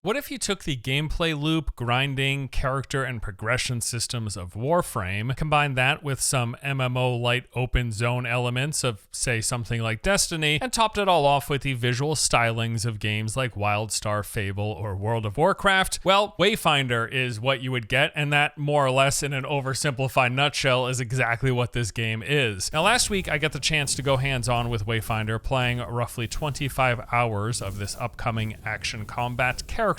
What if you took the gameplay loop, grinding, character, and progression systems of Warframe, combined that with some MMO-light open zone elements of, say, something like Destiny, and topped it all off with the visual stylings of games like WildStar, Fable, or World of Warcraft? Well, Wayfinder is what you would get, and that, more or less in an oversimplified nutshell, is exactly what this game is. Now, last week I got the chance to go hands-on with Wayfinder, playing roughly 25 hours of this upcoming action combat character-based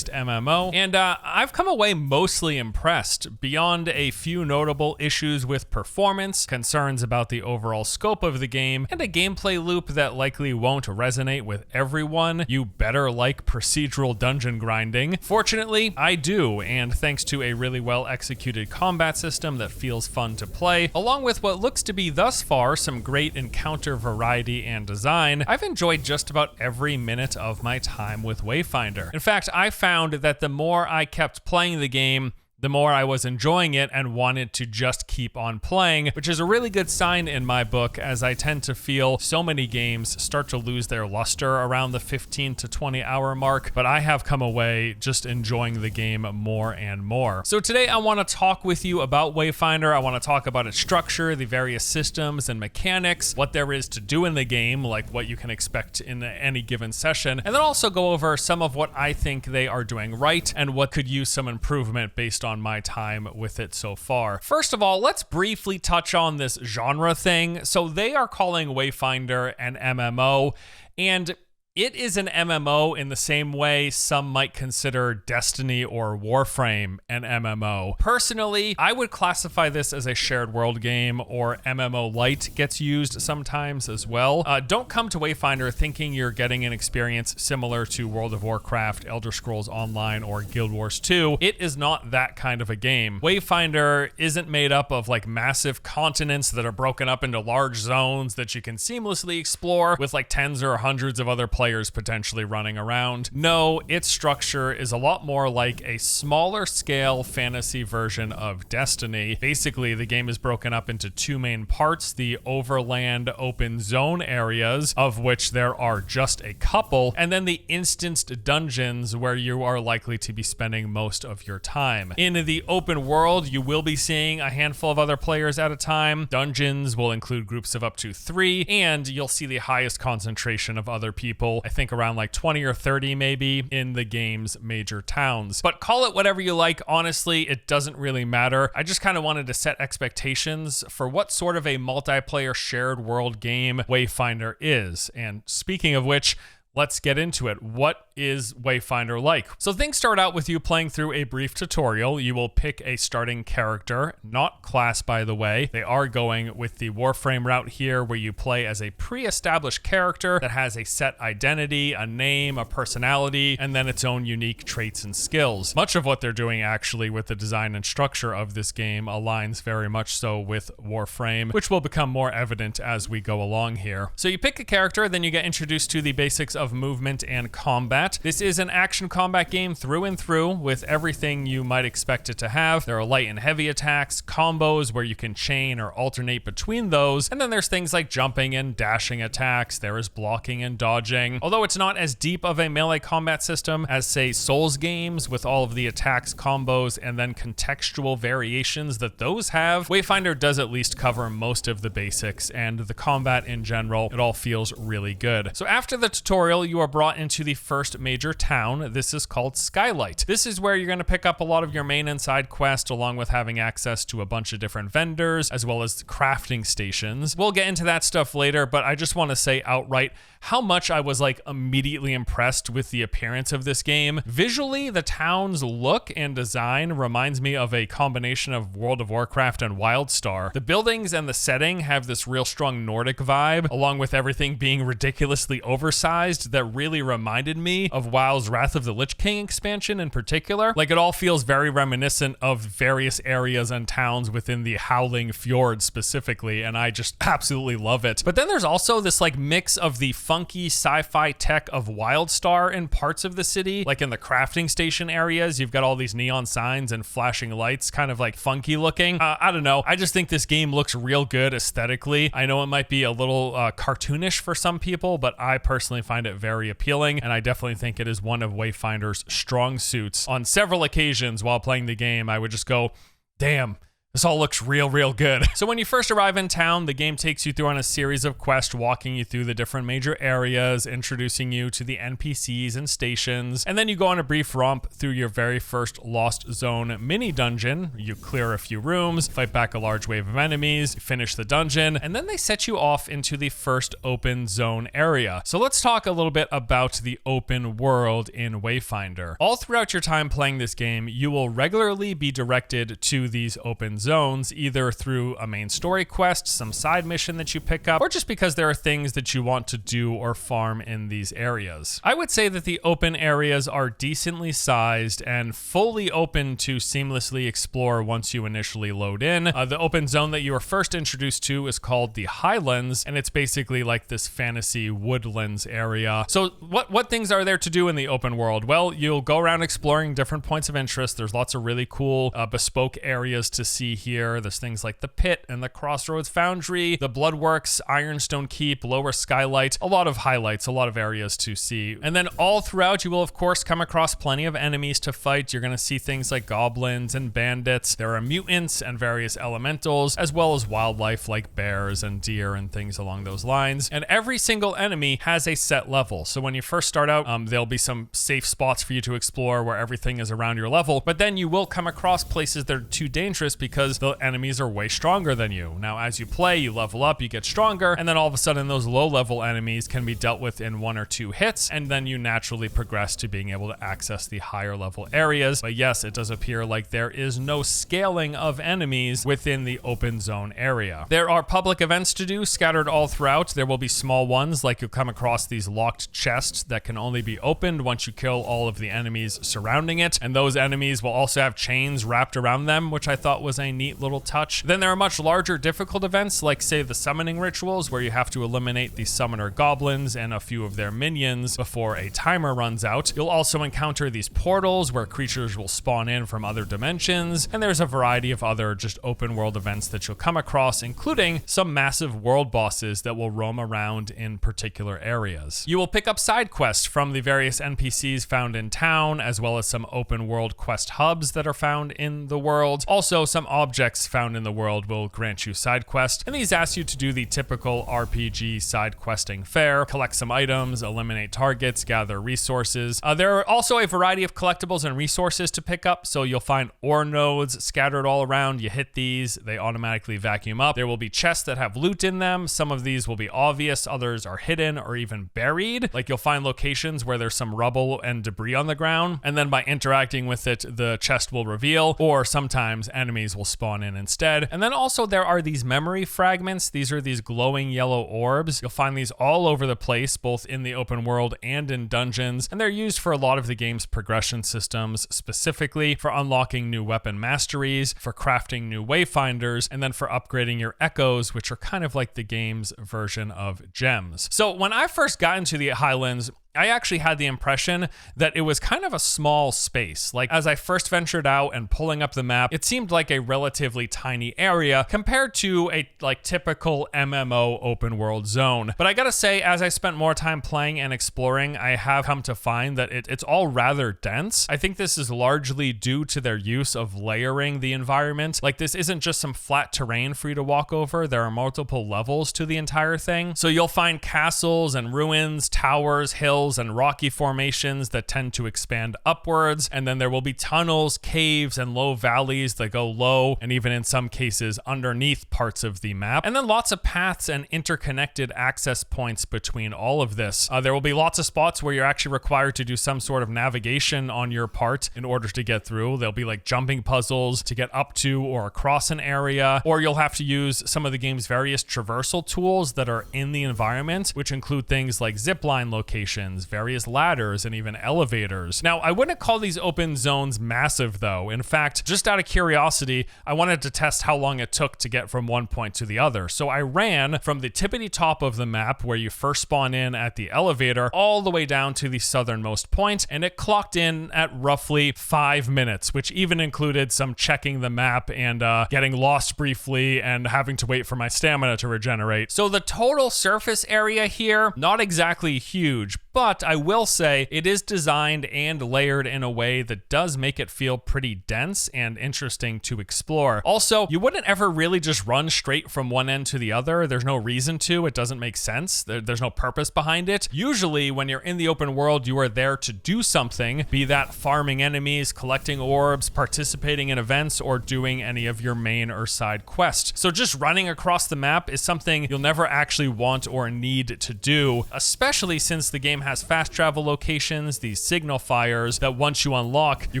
MMO, and I've come away mostly impressed. Beyond a few notable issues with performance, concerns about the overall scope of the game, and a gameplay loop that likely won't resonate with everyone, you better like procedural dungeon grinding. Fortunately, I do, and thanks to a really well-executed combat system that feels fun to play, along with what looks to be thus far some great encounter variety and design, I've enjoyed just about every minute of my time with Wayfinder. In fact, I found that the more I kept playing the game, the more I was enjoying it and wanted to just keep on playing, which is a really good sign in my book, as I tend to feel so many games start to lose their luster around the 15 to 20 hour mark, but I have come away just enjoying the game more and more. So today I want to talk with you about Wayfinder. I want to talk about its structure, the various systems and mechanics, what there is to do in the game, like what you can expect in any given session, and then also go over some of what I think they are doing right and what could use some improvement based on my time with it so far. First of all, let's briefly touch on this genre thing. So they are calling Wayfinder an MMO, and it is an MMO in the same way some might consider Destiny or Warframe an MMO. Personally, I would classify this as a shared world game, or MMO Lite gets used sometimes as well. Don't come to Wayfinder thinking you're getting an experience similar to World of Warcraft, Elder Scrolls Online, or Guild Wars 2. It is not that kind of a game. Wayfinder isn't made up of like massive continents that are broken up into large zones that you can seamlessly explore with like tens or hundreds of other players potentially running around. No, its structure is a lot more like a smaller scale fantasy version of Destiny. Basically, the game is broken up into two main parts: the overland open zone areas, of which there are just a couple, and then the instanced dungeons where you are likely to be spending most of your time. In the open world, you will be seeing a handful of other players at a time. Dungeons will include groups of up to 3, and you'll see the highest concentration of other people, I think around like 20 or 30 maybe, in the game's major towns. But call it whatever you like, honestly, it doesn't really matter. I just kind of wanted to set expectations for what sort of a multiplayer shared world game Wayfinder is. And speaking of which, let's get into it. What is Wayfinder like? So things start out with you playing through a brief tutorial. You will pick a starting character, not class by the way. They are going with the Warframe route here, where you play as a pre-established character that has a set identity, a name, a personality, and then its own unique traits and skills. Much of what they're doing actually with the design and structure of this game aligns very much so with Warframe, which will become more evident as we go along here. So you pick a character, then you get introduced to the basics of movement and combat. This is an action combat game through and through, with everything you might expect it to have. There are light and heavy attacks, combos where you can chain or alternate between those, and then there's things like jumping and dashing attacks. There is blocking and dodging. Although it's not as deep of a melee combat system as, say, Souls games, with all of the attacks, combos, and then contextual variations that those have, Wayfinder does at least cover most of the basics, and the combat in general, it all feels really good. So after the tutorial, you are brought into the first major town. This is called Skylight. This is where you're going to pick up a lot of your main and side quests, along with having access to a bunch of different vendors, as well as crafting stations. We'll get into that stuff later, but I just want to say outright how much I was like immediately impressed with the appearance of this game. Visually, the town's look and design reminds me of a combination of World of Warcraft and WildStar. The buildings and the setting have this real strong Nordic vibe, along with everything being ridiculously oversized, that really reminded me of WoW's Wrath of the Lich King expansion in particular. Like, it all feels very reminiscent of various areas and towns within the Howling Fjord specifically, and I just absolutely love it. But then there's also this like mix of the funky sci-fi tech of WildStar in parts of the city, like in the crafting station areas. You've got all these neon signs and flashing lights, kind of like funky looking. I don't know. I just think this game looks real good aesthetically. I know it might be a little cartoonish for some people, but I personally find it it very appealing, and I definitely think it is one of Wayfinder's strong suits. On several occasions while playing the game, I would just go, damn, this all looks real good. So when you first arrive in town, the game takes you through on a series of quests, walking you through the different major areas, introducing you to the NPCs and stations, and then you go on a brief romp through your very first Lost Zone mini dungeon. You clear a few rooms, fight back a large wave of enemies, finish the dungeon, and then they set you off into the first open zone area. So let's talk a little bit about the open world in Wayfinder. All throughout your time playing this game, you will regularly be directed to these open zones, either through a main story quest, some side mission that you pick up, or just because there are things that you want to do or farm in these areas. I would say that the open areas are decently sized and fully open to seamlessly explore once you initially load in. The open zone that you are first introduced to is called the Highlands, and it's basically like this fantasy woodlands area. So what things are there to do in the open world? Well, you'll go around exploring different points of interest. There's lots of really cool bespoke areas to see here. There's things like the Pit and the Crossroads Foundry, the Bloodworks, Ironstone Keep, Lower Skylight, a lot of highlights, a lot of areas to see. And then all throughout, you will of course come across plenty of enemies to fight. You're going to see things like goblins and bandits. There are mutants and various elementals, as well as wildlife like bears and deer and things along those lines. And every single enemy has a set level. So when you first start out, there'll be some safe spots for you to explore where everything is around your level, but then you will come across places that are too dangerous because the enemies are way stronger than you. Now, as you play, you level up, you get stronger, and then all of a sudden those low-level enemies can be dealt with in 1 or 2 hits, and then you naturally progress to being able to access the higher-level areas. But yes, it does appear like there is no scaling of enemies within the open zone area. There are public events to do scattered all throughout. There will be small ones, like you'll come across these locked chests that can only be opened once you kill all of the enemies surrounding it, and those enemies will also have chains wrapped around them, which I thought was a neat little touch. Then there are much larger difficult events, like say the summoning rituals, where you have to eliminate the summoner goblins and a few of their minions before a timer runs out. You'll also encounter these portals where creatures will spawn in from other dimensions, and there's a variety of other just open world events that you'll come across, including some massive world bosses that will roam around in particular areas. You will pick up side quests from the various NPCs found in town, as well as some open world quest hubs that are found in the world. Also, some objects found in the world will grant you side quests, and these ask you to do the typical RPG side questing fare: collect some items, eliminate targets, gather resources. There are also a variety of collectibles and resources to pick up, so you'll find ore nodes scattered all around. You hit these, they automatically vacuum up. There will be chests that have loot in them. Some of these will be obvious, others are hidden or even buried. Like you'll find locations where there's some rubble and debris on the ground, and then by interacting with it, the chest will reveal, or sometimes enemies will spawn in instead. And then also there are these memory fragments. These are these glowing yellow orbs. You'll find these all over the place, both in the open world and in dungeons, and they're used for a lot of the game's progression systems, specifically for unlocking new weapon masteries, for crafting new wayfinders, and then for upgrading your echoes, which are kind of like the game's version of gems. So when I first got into the Highlands, I actually had the impression that it was kind of a small space. Like as I first ventured out and pulling up the map, it seemed like a relatively tiny area compared to a typical MMO open world zone. But I gotta say, as I spent more time playing and exploring, I have come to find that it's all rather dense. I think this is largely due to their use of layering the environment. Like this isn't just some flat terrain for you to walk over. There are multiple levels to the entire thing. So you'll find castles and ruins, towers, hills, and rocky formations that tend to expand upwards, and then there will be tunnels, caves, and low valleys that go low, and even in some cases underneath parts of the map, and then lots of paths and interconnected access points between all of this. There will be lots of spots where you're actually required to do some sort of navigation on your part in order to get through. There'll be like jumping puzzles to get up to or across an area, or you'll have to use some of the game's various traversal tools that are in the environment, which include things like zipline locations, various ladders, and even elevators. Now, I wouldn't call these open zones massive though. In fact, just out of curiosity, I wanted to test how long it took to get from one point to the other. So I ran from the tippity top of the map where you first spawn in at the elevator all the way down to the southernmost point, and it clocked in at roughly 5 minutes, which even included some checking the map and getting lost briefly and having to wait for my stamina to regenerate. So the total surface area here, not exactly huge, but but I will say it is designed and layered in a way that does make it feel pretty dense and interesting to explore. Also, you wouldn't ever really just run straight from one end to the other. There's no reason to. It doesn't make sense. There's no purpose behind it. Usually, when you're in the open world, you are there to do something, be that farming enemies, collecting orbs, participating in events, or doing any of your main or side quests. So just running across the map is something you'll never actually want or need to do, especially since the game has fast travel locations, these signal fires that once you unlock, you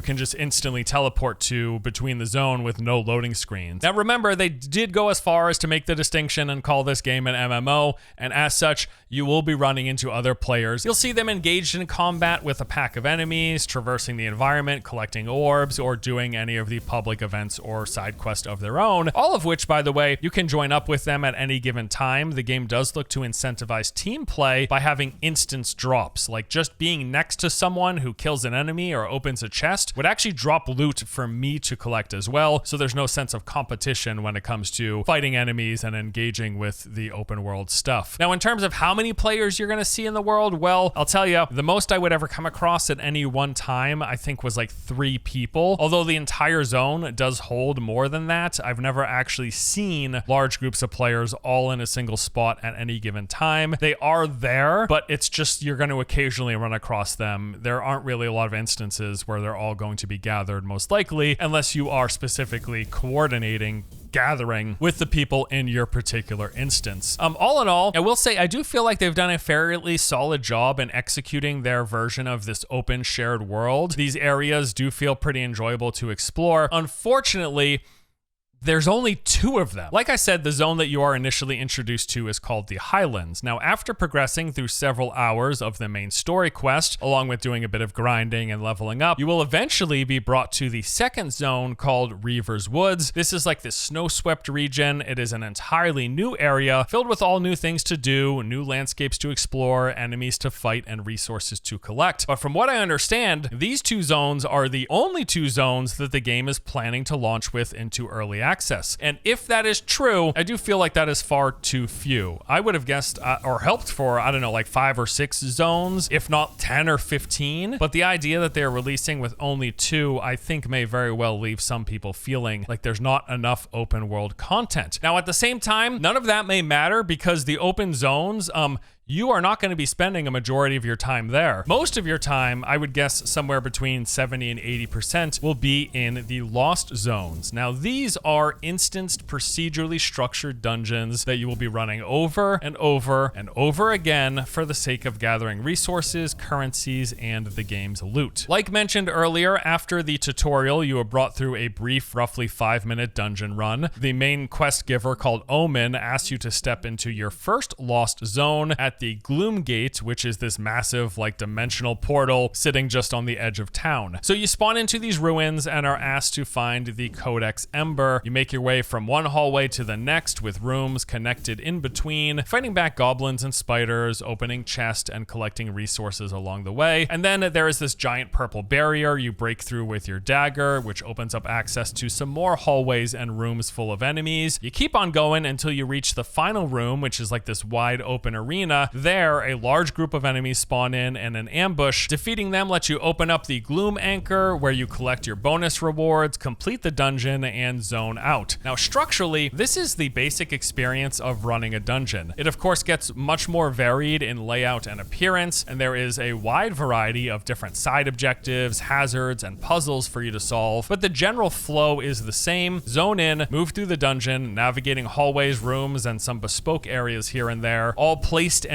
can just instantly teleport to between the zone with no loading screens. Now remember, they did go as far as to make the distinction and call this game an MMO, and as such, you will be running into other players. You'll see them engaged in combat with a pack of enemies, traversing the environment, collecting orbs, or doing any of the public events or side quests of their own, all of which, by the way, you can join up with them at any given time. The game does look to incentivize team play by having instance drops, like just being next to someone who kills an enemy or opens a chest would actually drop loot for me to collect as well, so there's no sense of competition when it comes to fighting enemies and engaging with the open world stuff. Now, in terms of how many players you're going to see in the world, well, I'll tell you, the most I would ever come across at any one time, I think, was like 3 people. Although the entire zone does hold more than that, I've never actually seen large groups of players all in a single spot at any given time. They are there, but it's just you're going to occasionally run across them. There aren't really a lot of instances where they're all going to be gathered, most likely, unless you are specifically coordinating gathering with the people in your particular instance. All in all, I will say I do feel like they've done a fairly solid job in executing their version of this open shared world. These areas do feel pretty enjoyable to explore. Unfortunately, there's only 2 of them. Like I said, the zone that you are initially introduced to is called the Highlands. Now, after progressing through several hours of the main story quest, along with doing a bit of grinding and leveling up, you will eventually be brought to the second zone called Reaver's Woods. This is like this snow-swept region. It is an entirely new area filled with all new things to do, new landscapes to explore, enemies to fight, and resources to collect. But from what I understand, these 2 zones are the only 2 zones that the game is planning to launch with into early access. And if that is true, I do feel like that is far too few. I would have guessed or helped for, I don't know, like 5 or 6 zones, if not 10 or 15. But the idea that they're releasing with only 2, I think may very well leave some people feeling like there's not enough open world content. Now, at the same time, none of that may matter because the open zones, you are not going to be spending a majority of your time there. Most of your time, I would guess somewhere between 70 and 80%, will be in the Lost Zones. Now, these are instanced, procedurally structured dungeons that you will be running over and over and over again for the sake of gathering resources, currencies, and the game's loot. Like mentioned earlier, after the tutorial, you are brought through a brief, roughly 5-minute dungeon run. The main quest giver, called Omen, asks you to step into your first Lost Zone at the Gloom Gate, which is this massive, like, dimensional portal sitting just on the edge of town. So you spawn into these ruins and are asked to find the Codex Ember. You make your way from one hallway to the next with rooms connected in between, fighting back goblins and spiders, opening chests, and collecting resources along the way. And then there is this giant purple barrier you break through with your dagger, which opens up access to some more hallways and rooms full of enemies. You keep on going until you reach the final room, which is like this wide open arena. There, a large group of enemies spawn in and an ambush. Defeating them lets you open up the Gloom Anchor, where you collect your bonus rewards, complete the dungeon, and zone out. Now, structurally, this is the basic experience of running a dungeon. It, of course, gets much more varied in layout and appearance, and there is a wide variety of different side objectives, hazards, and puzzles for you to solve, but the general flow is the same. Zone in, move through the dungeon, navigating hallways, rooms, and some bespoke areas here and there, all placed and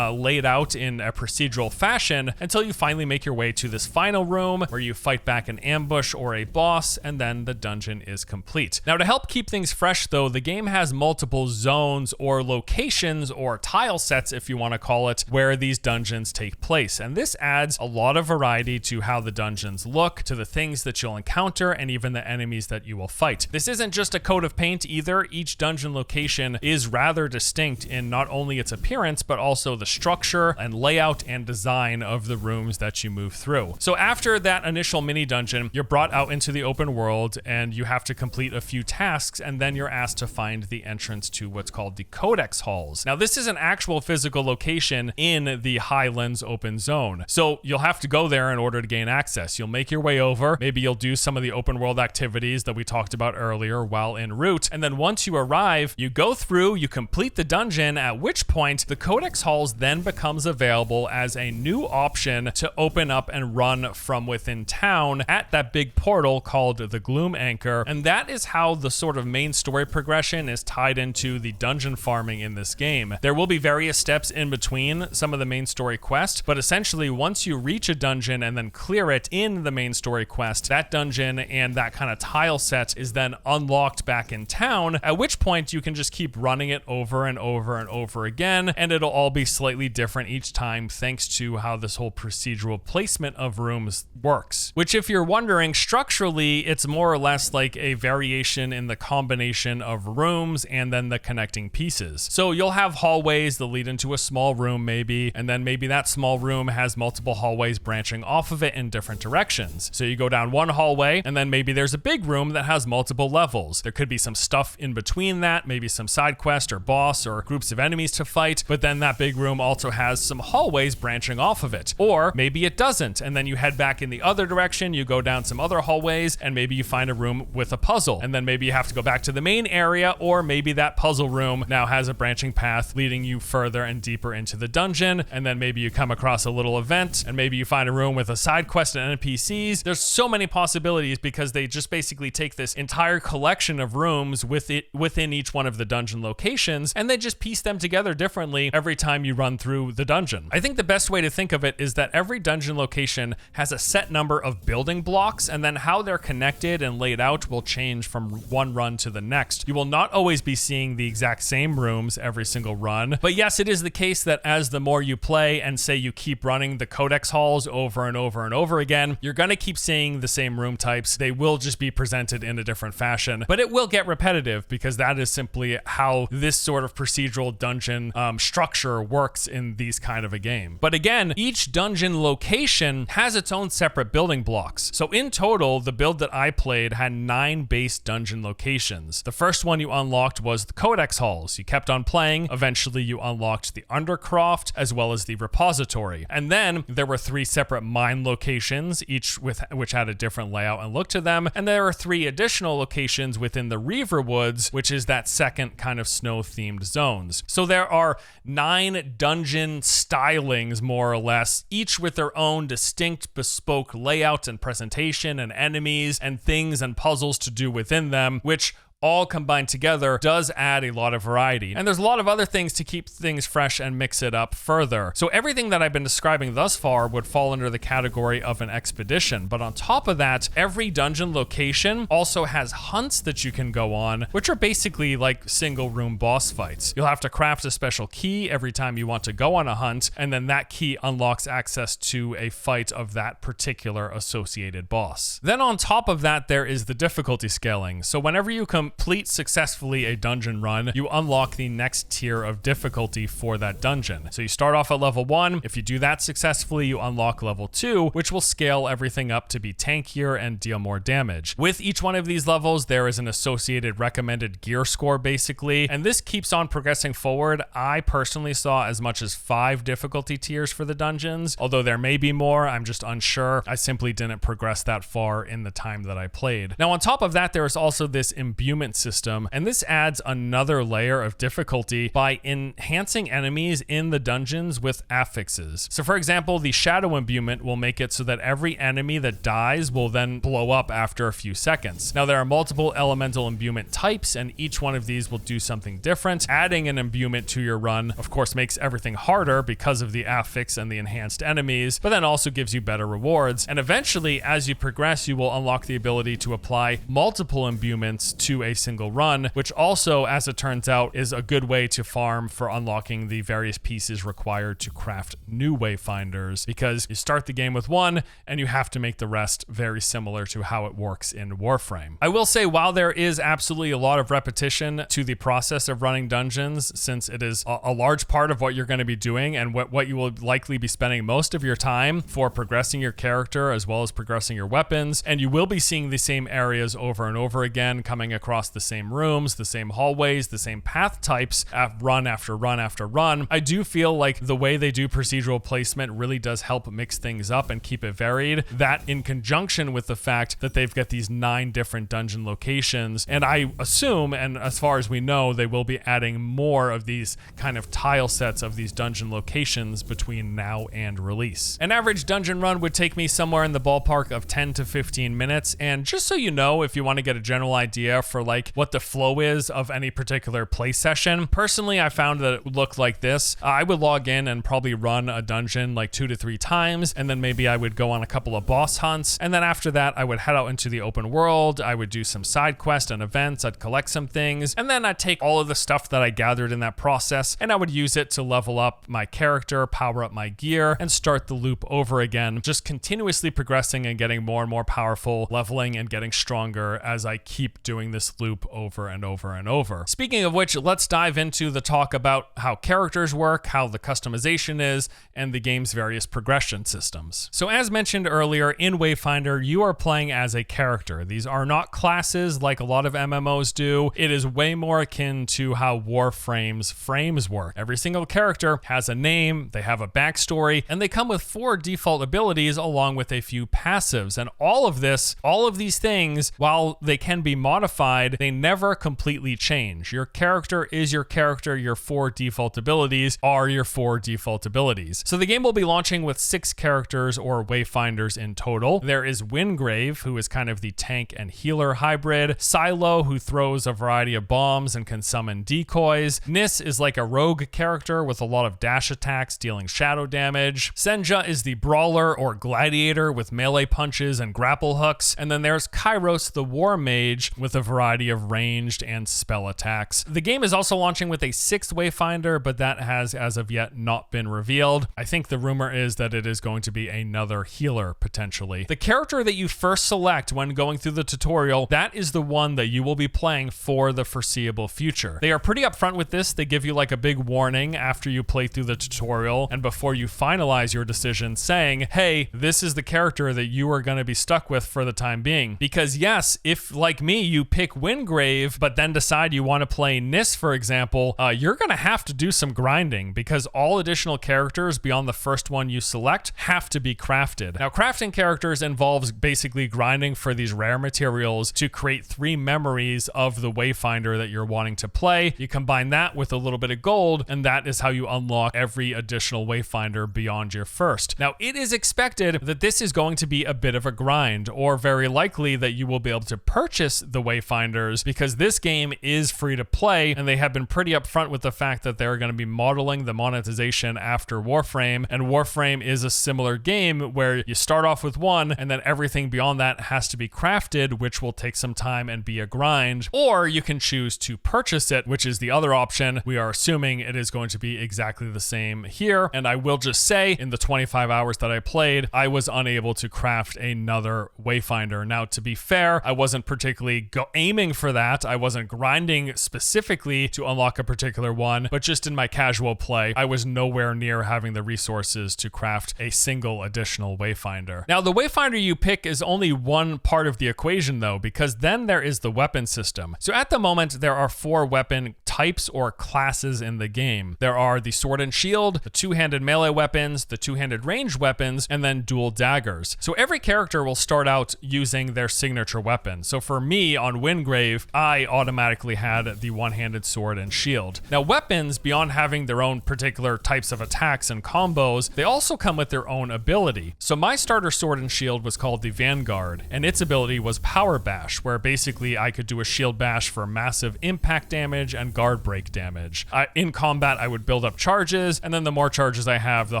laid out in a procedural fashion until you finally make your way to this final room where you fight back an ambush or a boss, and then the dungeon is complete. Now, to help keep things fresh though, the game has multiple zones or locations or tile sets, if you want to call it, where these dungeons take place. And this adds a lot of variety to how the dungeons look, to the things that you'll encounter, and even the enemies that you will fight. This isn't just a coat of paint either. Each dungeon location is rather distinct in not only its appearance, but also also the structure and layout and design of the rooms that you move through. So after that initial mini dungeon, you're brought out into the open world and you have to complete a few tasks, and then you're asked to find the entrance to what's called the Codex Halls. Now, this is an actual physical location in the Highlands open zone. So you'll have to go there in order to gain access. You'll make your way over. Maybe you'll do some of the open world activities that we talked about earlier while en route. And then once you arrive, you go through, you complete the dungeon, at which point the Codex Halls then becomes available as a new option to open up and run from within town at that big portal called the Gloom Anchor. And that is how the sort of main story progression is tied into the dungeon farming in this game. There will be various steps in between some of the main story quest, but essentially once you reach a dungeon and then clear it in the main story quest, that dungeon and that kind of tile set is then unlocked back in town, at which point you can just keep running it over and over and over again, and it'll all be slightly different each time thanks to how this whole procedural placement of rooms works. Which, if you're wondering, structurally it's more or less like a variation in the combination of rooms and then the connecting pieces. So you'll have hallways that lead into a small room maybe, and then maybe that small room has multiple hallways branching off of it in different directions. So you go down one hallway and then maybe there's a big room that has multiple levels. There could be some stuff in between that, maybe some side quest or boss or groups of enemies to fight, but then that big room also has some hallways branching off of it. Or maybe it doesn't, and then you head back in the other direction, you go down some other hallways, and maybe you find a room with a puzzle, and then maybe you have to go back to the main area, or maybe that puzzle room now has a branching path leading you further and deeper into the dungeon, and then maybe you come across a little event, and maybe you find a room with a side quest and NPCs. There's so many possibilities because they just basically take this entire collection of rooms within each one of the dungeon locations, and they just piece them together differently every time you run through the dungeon. I think the best way to think of it is that every dungeon location has a set number of building blocks, and then how they're connected and laid out will change from one run to the next. You will not always be seeing the exact same rooms every single run, but yes, it is the case that as the more you play and say you keep running the Codex Halls over and over and over again, you're going to keep seeing the same room types. They will just be presented in a different fashion, but it will get repetitive because that is simply how this sort of procedural dungeon structure works in these kind of a game. But again, each dungeon location has its own separate building blocks. So in total, the build that I played had 9 base dungeon locations. The first one you unlocked was the Codex Halls. You kept on playing. Eventually you unlocked the Undercroft as well as the Repository. And then there were 3 separate mine locations, each which had a different layout and look to them. And there are 3 additional locations within the Reaver Woods, which is that second kind of snow-themed zones. So there are 9 dungeon stylings, more or less, each with their own distinct bespoke layout and presentation and enemies and things and puzzles to do within them, which all combined together does add a lot of variety. And there's a lot of other things to keep things fresh and mix it up further. So everything that I've been describing thus far would fall under the category of an expedition. But on top of that, every dungeon location also has hunts that you can go on, which are basically like single room boss fights. You'll have to craft a special key every time you want to go on a hunt, and then that key unlocks access to a fight of that particular associated boss. Then on top of that, there is the difficulty scaling. So whenever you complete successfully a dungeon run, you unlock the next tier of difficulty for that dungeon. So you start off at level 1. If you do that successfully, you unlock level 2, which will scale everything up to be tankier and deal more damage. With each one of these levels, there is an associated recommended gear score basically, and this keeps on progressing forward. I personally saw as much as 5 difficulty tiers for the dungeons, although there may be more, I'm just unsure. I simply didn't progress that far in the time that I played. Now on top of that, there is also this imbuement system, and this adds another layer of difficulty by enhancing enemies in the dungeons with affixes. So for example, the shadow imbuement will make it so that every enemy that dies will then blow up after a few seconds. Now there are multiple elemental imbuement types, and each one of these will do something different. Adding an imbuement to your run, of course, makes everything harder because of the affix and the enhanced enemies, but then also gives you better rewards. And eventually, as you progress, you will unlock the ability to apply multiple imbuments to a single run, which also, as it turns out, is a good way to farm for unlocking the various pieces required to craft new Wayfinders, because you start the game with one and you have to make the rest very similar to how it works in Warframe. I will say, while there is absolutely a lot of repetition to the process of running dungeons, since it is a large part of what you're going to be doing and what you will likely be spending most of your time for progressing your character as well as progressing your weapons, and you will be seeing the same areas over and over again, coming across the same rooms, the same hallways, the same path types, run after run after run. I do feel like the way they do procedural placement really does help mix things up and keep it varied. That, in conjunction with the fact that they've got these 9 different dungeon locations, and I assume, and as far as we know, they will be adding more of these kind of tile sets of these dungeon locations between now and release. An average dungeon run would take me somewhere in the ballpark of 10 to 15 minutes, and just so you know, if you want to get a general idea for like what the flow is of any particular play session, personally I found that it would look like this. I would log in and probably run a dungeon like 2 to 3 times, and then maybe I would go on a couple of boss hunts, and then after that I would head out into the open world. I would do some side quests and events, I'd collect some things, and then I'd take all of the stuff that I gathered in that process and I would use it to level up my character, power up my gear, and start the loop over again, just continuously progressing and getting more and more powerful, leveling and getting stronger as I keep doing this loop over and over and over. Speaking of which, let's dive into the talk about how characters work, how the customization is, and the game's various progression systems. So as mentioned earlier, in Wayfinder, you are playing as a character. These are not classes like a lot of MMOs do. It is way more akin to how Warframe's frames work. Every single character has a name, they have a backstory, and they come with 4 default abilities along with a few passives. And all of these things, while they can be modified, they never completely change. Your character is your character. Your 4 default abilities are your 4 default abilities. So the game will be launching with 6 characters or Wayfinders in total. There is Wingrave, who is kind of the tank and healer hybrid. Silo, who throws a variety of bombs and can summon decoys. Nis is like a rogue character with a lot of dash attacks, dealing shadow damage. Senja is the brawler or gladiator with melee punches and grapple hooks. And then there's Kairos, the war mage, with a variety of ranged and spell attacks. The game is also launching with a 6th Wayfinder, but that has as of yet not been revealed. I think the rumor is that it is going to be another healer potentially. The character that you first select when going through the tutorial, that is the one that you will be playing for the foreseeable future. They are pretty upfront with this. They give you like a big warning after you play through the tutorial and before you finalize your decision, saying, hey, this is the character that you are going to be stuck with for the time being. Because yes, if like me, you pick Wingrave, but then decide you want to play Nis, for example, you're going to have to do some grinding because all additional characters beyond the first one you select have to be crafted. Now, crafting characters involves basically grinding for these rare materials to create 3 memories of the Wayfinder that you're wanting to play. You combine that with a little bit of gold, and that is how you unlock every additional Wayfinder beyond your first. Now, it is expected that this is going to be a bit of a grind, or very likely that you will be able to purchase the Wayfinders because this game is free to play, and they have been pretty upfront with the fact that they're going to be modeling the monetization after Warframe, and Warframe is a similar game where you start off with one, and then everything beyond that has to be crafted, which will take some time and be a grind, or you can choose to purchase it, which is the other option. We are assuming it is going to be exactly the same here, and I will just say, in the 25 hours that I played, I was unable to craft another Wayfinder. Now, to be fair, I wasn't particularly aiming for that. I wasn't grinding specifically to unlock a particular one, but just in my casual play, I was nowhere near having the resources to craft a single additional Wayfinder. Now, the Wayfinder you pick is only one part of the equation though, because then there is the weapon system. So at the moment, there are 4 weapon types or classes in the game. There are the sword and shield, the 2-handed melee weapons, the 2-handed ranged weapons, and then dual daggers. So every character will start out using their signature weapon. So for me on Wingrave, I automatically had the 1-handed sword and shield. Now, weapons, beyond having their own particular types of attacks and combos, they also come with their own ability. So my starter sword and shield was called the Vanguard, and its ability was Power Bash, where basically I could do a shield bash for massive impact damage and guard break damage. In combat, I would build up charges, and then the more charges I have, the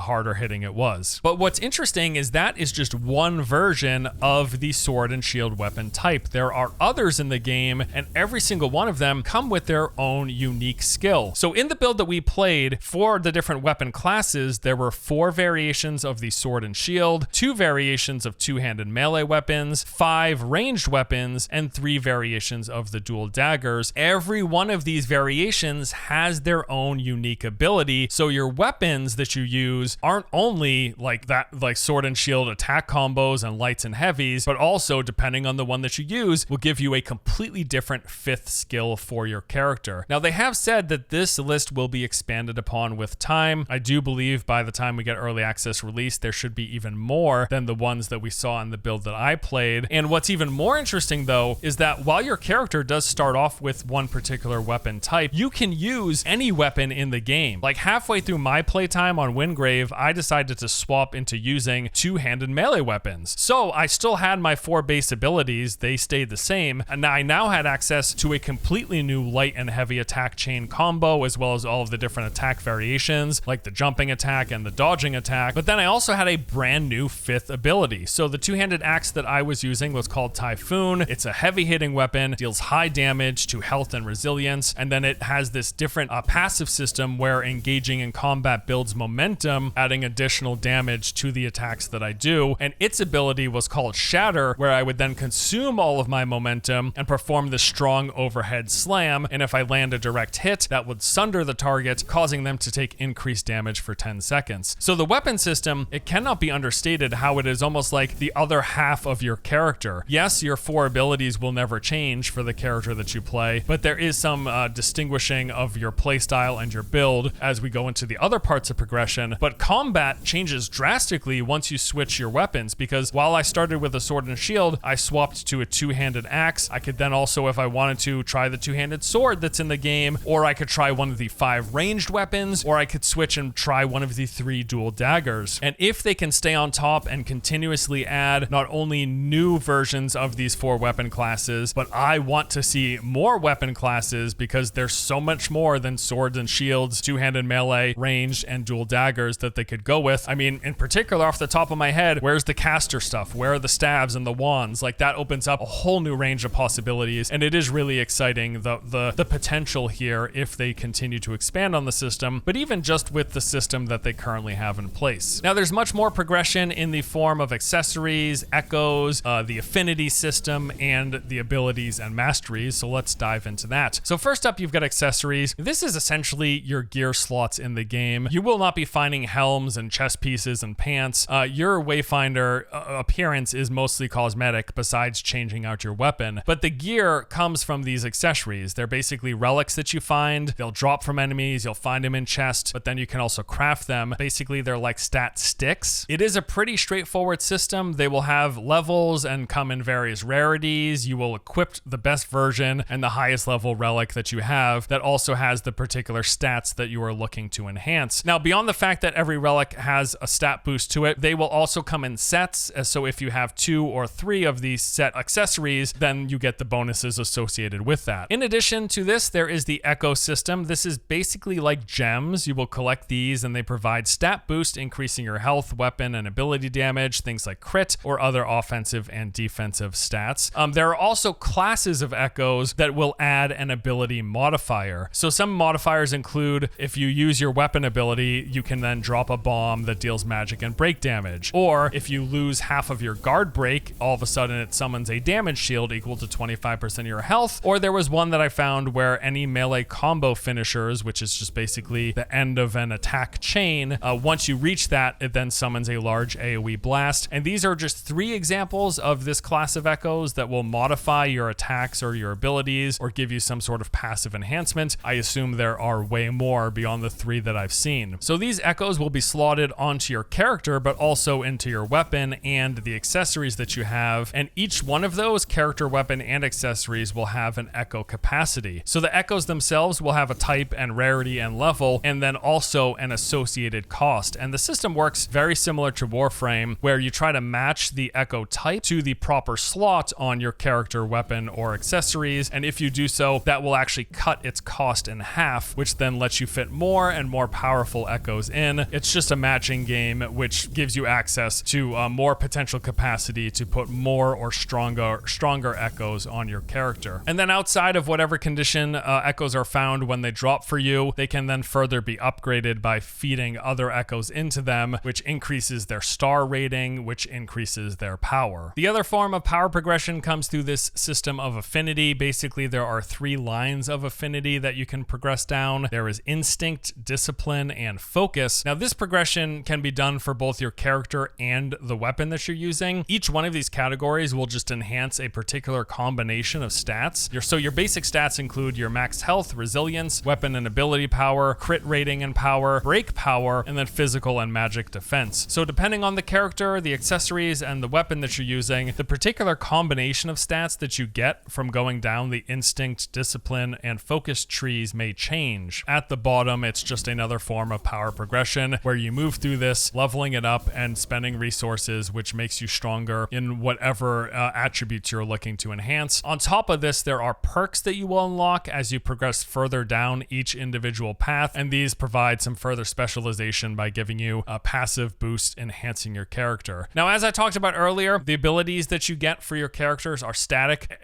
harder hitting it was. But what's interesting is that is just one version of the sword and shield weapon type. There are others in the game game, and every single one of them come with their own unique skill. So in the build that we played for the different weapon classes, there were 4 variations of the sword and shield, 2 variations of two-handed melee weapons, 5 ranged weapons, and 3 variations of the dual daggers. Every one of these variations has their own unique ability, so your weapons that you use aren't only like that, like sword and shield attack combos and lights and heavies, but also, depending on the one that you use, will give you a completely different 5th skill for your character. Now, they have said that this list will be expanded upon with time. I do believe by the time we get early access release, there should be even more than the ones that we saw in the build that I played. And what's even more interesting, though, is that while your character does start off with one particular weapon type, you can use any weapon in the game. Like halfway through my playtime on Wingrave, I decided to swap into using two-handed melee weapons. So I still had my 4 base abilities, they stayed the same, and I now had access to a completely new light and heavy attack chain combo, as well as all of the different attack variations, like the jumping attack and the dodging attack. But then I also had a brand new 5th ability. So the two-handed axe that I was using was called Typhoon. It's a heavy hitting weapon, deals high damage to health and resilience, and then it has this different passive system where engaging in combat builds momentum, adding additional damage to the attacks that I do. And its ability was called Shatter, where I would then consume all of my momentum and perform the strong overhead slam, and if I land a direct hit, that would sunder the target, causing them to take increased damage for 10 seconds. So the weapon system, it cannot be understated how it is almost like the other half of your character. Yes, your 4 abilities will never change for the character that you play, but there is some distinguishing of your playstyle and your build as we go into the other parts of progression. But combat changes drastically once you switch your weapons, because while I started with a sword and shield, I swapped to a two-handed axe. I could then also, if I wanted to, try the two-handed sword that's in the game, or I could try one of the 5 ranged weapons, or I could switch and try one of the 3 dual daggers. And if they can stay on top and continuously add not only new versions of these 4 weapon classes, but I want to see more weapon classes, because there's so much more than swords and shields, two-handed melee, ranged, and dual daggers that they could go with. I mean, in particular, off the top of my head, where's the caster stuff? Where are the stabs and the wands? Like, that opens up a whole new range of possibilities, and it is really exciting, the potential here if they continue to expand on the system, but even just with the system that they currently have in place. Now, there's much more progression in the form of accessories, echoes, the affinity system, and the abilities and masteries, so let's dive into that. So first up, you've got accessories. This is essentially your gear slots in the game. You will not be finding helms and chest pieces and pants. Your Wayfinder appearance is mostly cosmetic besides changing out your weapon, but the gear comes from these accessories. They're basically relics that you find. They'll drop from enemies. You'll find them in chests, but then you can also craft them. Basically, they're like stat sticks. It is a pretty straightforward system. They will have levels and come in various rarities. You will equip the best version and the highest level relic that you have that also has the particular stats that you are looking to enhance. Now, beyond the fact that every relic has a stat boost to it, they will also come in sets. So if you have 2 or 3 of these set accessories, then you get the bonuses associated with that. In addition to this, there is the echo system. This is basically like gems. You will collect these and they provide stat boost, increasing your health, weapon, and ability damage, things like crit or other offensive and defensive stats. There are also classes of echoes that will add an ability modifier. So some modifiers include, if you use your weapon ability, you can then drop a bomb that deals magic and break damage. Or if you lose half of your guard break, all of a sudden it summons a damage shield equal to 25% of your health. Or there was one that I found where any melee combo finishers, which is just basically the end of an attack chain, once you reach that, it then summons a large AoE blast. And these are just 3 examples of this class of echoes that will modify your attacks or your abilities or give you some sort of passive enhancement. I assume there are way more beyond the 3 that I've seen. So these echoes will be slotted onto your character, but also into your weapon and the accessories that you have. And each one of those, character, weapon, and accessories, will have an echo capacity. So the echoes themselves will have a type and rarity and level, and then also an associated cost. And the system works very similar to Warframe, where you try to match the echo type to the proper slot on your character, weapon, or accessories. And if you do so, that will actually cut its cost in half, which then lets you fit more and more powerful echoes in. It's just a matching game, which gives you access to more potential capacity to put more or stronger echoes on on your character. And then outside of whatever condition echoes are found when they drop for you, they can then further be upgraded by feeding other echoes into them, which increases their star rating, which increases their power. The other form of power progression comes through this system of affinity. Basically, there are 3 lines of affinity that you can progress down. There is instinct, discipline, and focus. Now, this progression can be done for both your character and the weapon that you're using. Each one of these categories will just enhance a particular combination of stats. So your basic stats include your max health, resilience, weapon and ability power, crit rating and power, break power, and then physical and magic defense. So depending on the character, the accessories, and the weapon that you're using, the particular combination of stats that you get from going down the instinct, discipline, and focus trees may change. At the bottom, it's just another form of power progression where you move through this, leveling it up and spending resources, which makes you stronger in whatever attributes you're looking to enhance. On top of this, there are perks that you will unlock as you progress further down each individual path, and these provide some further specialization by giving you a passive boost, enhancing your character. Now, as I talked about earlier, the abilities that you get for your characters are static.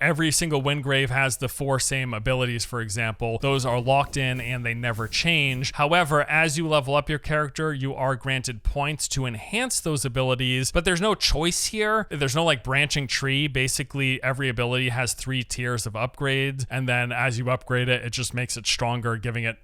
Every single Wingrave has the 4 same abilities, for example. Those are locked in and they never change. However, as you level up your character, you are granted points to enhance those abilities, but there's no choice here. There's no like branching tree. Basically, every ability has 3 tiers of upgrades, and then as you upgrade it, it just makes it stronger, giving it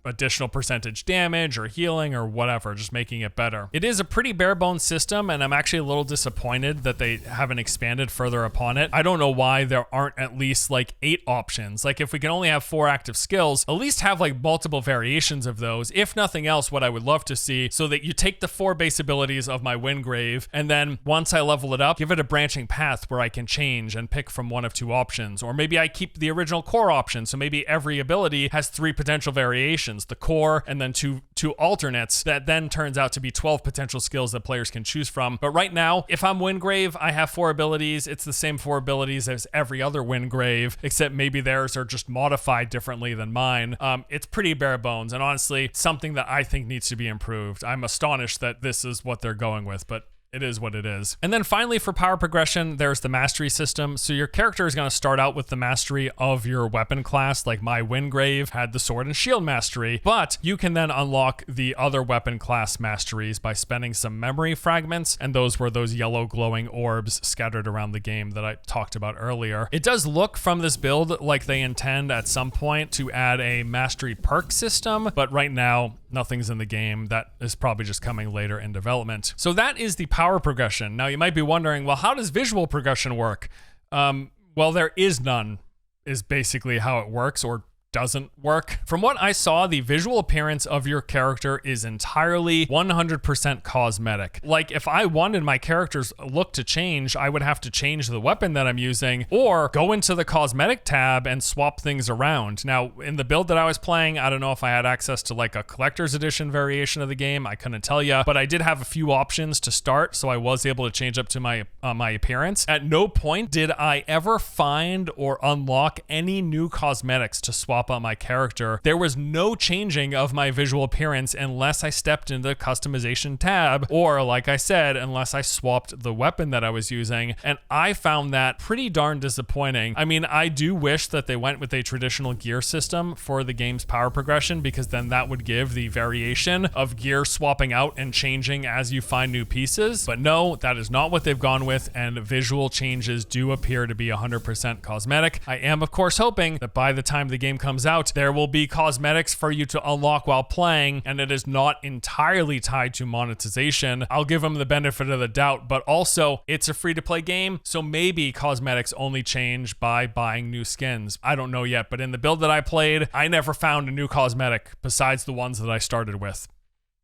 additional percentage damage or healing or whatever, just making it better. It is a pretty bare bones system, and I'm actually a little disappointed that they haven't expanded further upon it. I don't know why there aren't at least like 8 options. Like if we can only have 4 active skills, at least have like multiple variations of those. If nothing else, what I would love to see, so that you take the 4 base abilities of my Wingrave, and then once I level it up, give it a branching path where I can change and pick from one of 2 options. Or maybe I keep the original core option, so maybe every ability has 3 potential variations, the core and then two alternates, that then turns out to be 12 potential skills that players can choose from. But right now, if I'm Wingrave, I have 4 abilities. It's the same 4 abilities as every other Wingrave, except maybe theirs are just modified differently than mine. It's pretty bare bones, and honestly, something that I think needs to be improved. I'm astonished that this is what they're going with, but it is what it is. And then finally, for power progression, there's the mastery system. So your character is going to start out with the mastery of your weapon class, like my Wingrave had the sword and shield mastery, but you can then unlock the other weapon class masteries by spending some memory fragments, and those were those yellow glowing orbs scattered around the game that I talked about earlier. It does look from this build like they intend at some point to add a mastery perk system, but right now, nothing's in the game. That is probably just coming later in development. So that is the power progression. Now you might be wondering, well, how does visual progression work? Well, there is none, is basically how it works, or doesn't work. From what I saw, the visual appearance of your character is entirely 100% cosmetic. Like if I wanted my character's look to change, I would have to change the weapon that I'm using or go into the cosmetic tab and swap things around. Now, in the build that I was playing, I don't know if I had access to like a collector's edition variation of the game. I couldn't tell you, but I did have a few options to start, so I was able to change up to my appearance. At no point did I ever find or unlock any new cosmetics to swap on my character. There was no changing of my visual appearance unless I stepped into the customization tab, or like I said, unless I swapped the weapon that I was using, and I found that pretty darn disappointing. I mean, I do wish that they went with a traditional gear system for the game's power progression, because then that would give the variation of gear swapping out and changing as you find new pieces, but no, that is not what they've gone with, and visual changes do appear to be 100% cosmetic. I am, of course, hoping that by the time the game comes out, there will be cosmetics for you to unlock while playing, and it is not entirely tied to monetization. I'll give them the benefit of the doubt, but also it's a free-to-play game, so maybe cosmetics only change by buying new skins. I don't know yet, but in the build that I played, I never found a new cosmetic besides the ones that I started with.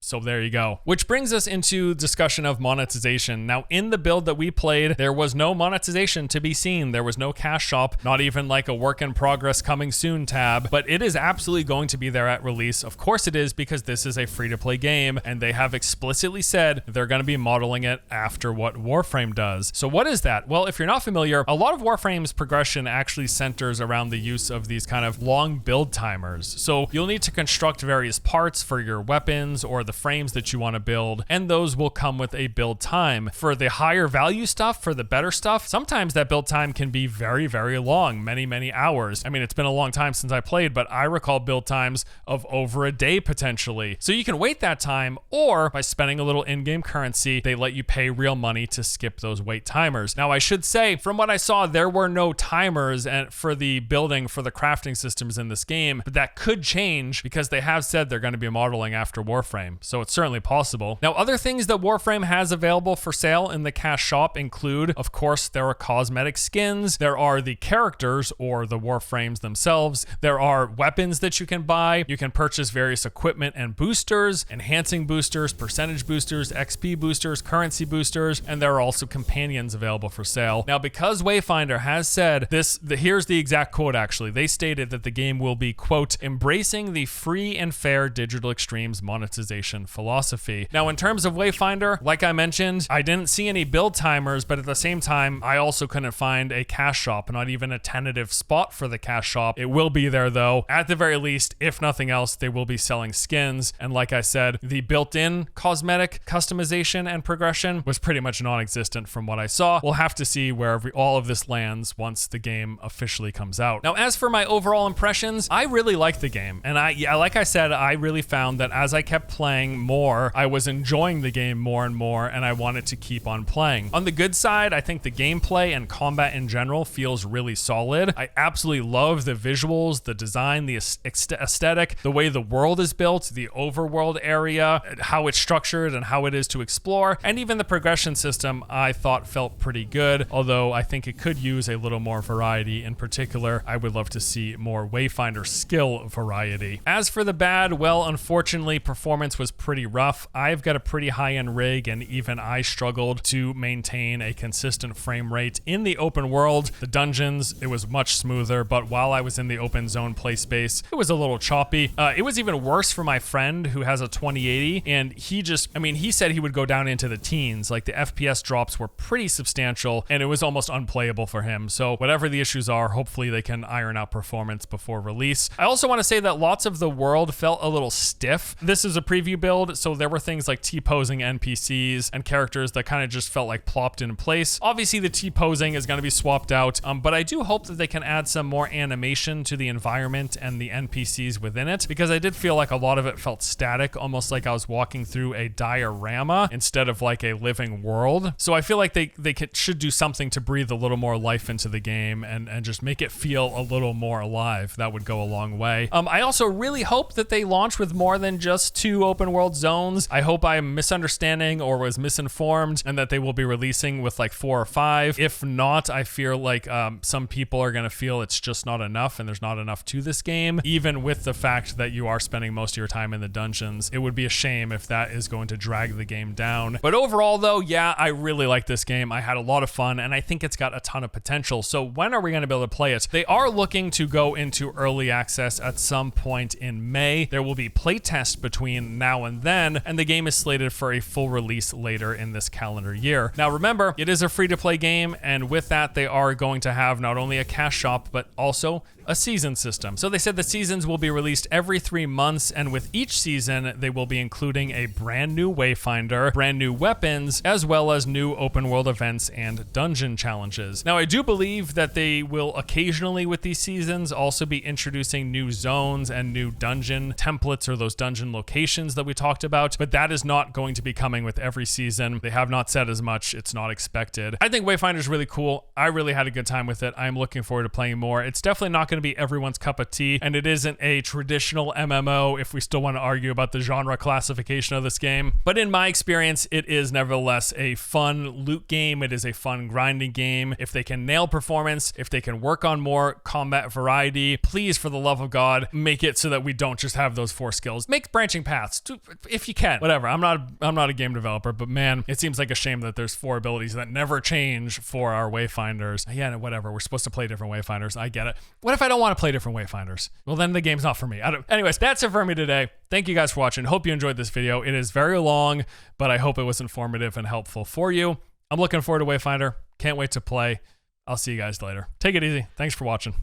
So there you go. Which brings us into discussion of monetization. Now, in the build that we played, there was no monetization to be seen. There was no cash shop, not even like a work in progress coming soon tab, but it is absolutely going to be there at release. Of course it is, because this is a free-to-play game, and they have explicitly said they're going to be modeling it after what Warframe does. So what is that? Well, if you're not familiar, a lot of Warframe's progression actually centers around the use of these kind of long build timers. So you'll need to construct various parts for your weapons or the the frames that you want to build, and those will come with a build time. For the higher value stuff, for the better stuff, sometimes that build time can be very, very long, many hours. I mean, it's been a long time since I played, but I recall build times of over a day potentially. So you can wait that time, or by spending a little in-game currency, they let you pay real money to skip those wait timers. Now, I should say, from what I saw, there were no timers for the building, for the crafting systems in this game, but that could change because they have said they're going to be modeling after Warframe, so it's certainly possible. Now, other things that Warframe has available for sale in the cash shop include, of course, there are cosmetic skins, there are the characters or the Warframes themselves, there are weapons that you can buy, you can purchase various equipment and boosters, enhancing boosters, percentage boosters, XP boosters, currency boosters, and there are also companions available for sale. Now, because Wayfinder has said this, here's the exact quote actually, they stated that the game will be, quote, embracing the free and fair Digital Extremes monetization philosophy. Now, in terms of Wayfinder, like I mentioned, I didn't see any build timers, but at the same time, I also couldn't find a cash shop, not even a tentative spot for the cash shop. It will be there though. At the very least, if nothing else, they will be selling skins. And like I said, the built-in cosmetic customization and progression was pretty much non-existent from what I saw. We'll have to see where all of this lands once the game officially comes out. Now, as for my overall impressions, I really liked the game. And like I said, I really found that as I kept playing more, I was enjoying the game more and more, and I wanted to keep on playing. On the good side, I think the gameplay and combat in general feels really solid. I absolutely love the visuals, the design, the aesthetic, the way the world is built, the overworld area, how it's structured and how it is to explore, and even the progression system I thought felt pretty good, although I think it could use a little more variety. In particular, I would love to see more Wayfinder skill variety. As for the bad, well, unfortunately, performance was pretty rough. I've got a pretty high-end rig, and even I struggled to maintain a consistent frame rate in the open world. The dungeons, it was much smoother, but while I was in the open zone play space, it was a little choppy. It was even worse for my friend who has a 2080, and he said he would go down into the teens. Like, the FPS drops were pretty substantial, and it was almost unplayable for him. So whatever the issues are, hopefully they can iron out performance before release. I also want to say that lots of the world felt a little stiff. This is a preview build, so there were things like T-posing NPCs and characters that kind of just felt like plopped in place. Obviously, the T-posing is going to be swapped out, but I do hope that they can add some more animation to the environment and the NPCs within it, because I did feel like a lot of it felt static, almost like I was walking through a diorama instead of like a living world. So I feel like they should do something to breathe a little more life into the game and just make it feel a little more alive. That would go a long way. I also really hope that they launch with more than just 2 open world zones. I hope I'm misunderstanding or was misinformed, and that they will be releasing with like 4 or 5. If not, I feel like some people are going to feel it's just not enough and there's not enough to this game, even with the fact that you are spending most of your time in the dungeons. It would be a shame if that is going to drag the game down. But overall though, yeah, I really like this game. I had a lot of fun, and I think it's got a ton of potential. So when are we going to be able to play it? They are looking to go into early access at some point in May. There will be playtest between now and then, and the game is slated for a full release later in this calendar year. Now remember, it is a free-to-play game, and with that, they are going to have not only a cash shop, but also a season system. So they said the seasons will be released every 3 months, and with each season, they will be including a brand new Wayfinder, brand new weapons, as well as new open world events and dungeon challenges. Now, I do believe that they will occasionally with these seasons also be introducing new zones and new dungeon templates, or those dungeon locations that we talked about, but that is not going to be coming with every season. They have not said as much. It's not expected. I think Wayfinder is really cool. I really had a good time with it. I'm looking forward to playing more. It's definitely not going to be everyone's cup of tea, and it isn't a traditional MMO if we still want to argue about the genre classification of this game. But in my experience, it is nevertheless a fun loot game. It is a fun grinding game. If they can nail performance, if they can work on more combat variety, please, for the love of God, make it so that we don't just have those 4 skills. Make branching paths if you can. Whatever. I'm not a game developer, but man, it seems like a shame that there's 4 abilities that never change for our Wayfinders. Yeah, whatever. We're supposed to play different Wayfinders. I get it. What if I don't want to play different Wayfinders? Well, then the game's not for me. Anyways, that's it for me today. Thank you guys for watching. Hope you enjoyed this video. It is very long, but I hope it was informative and helpful for you. I'm looking forward to Wayfinder. Can't wait to play. I'll see you guys later. Take it easy. Thanks for watching.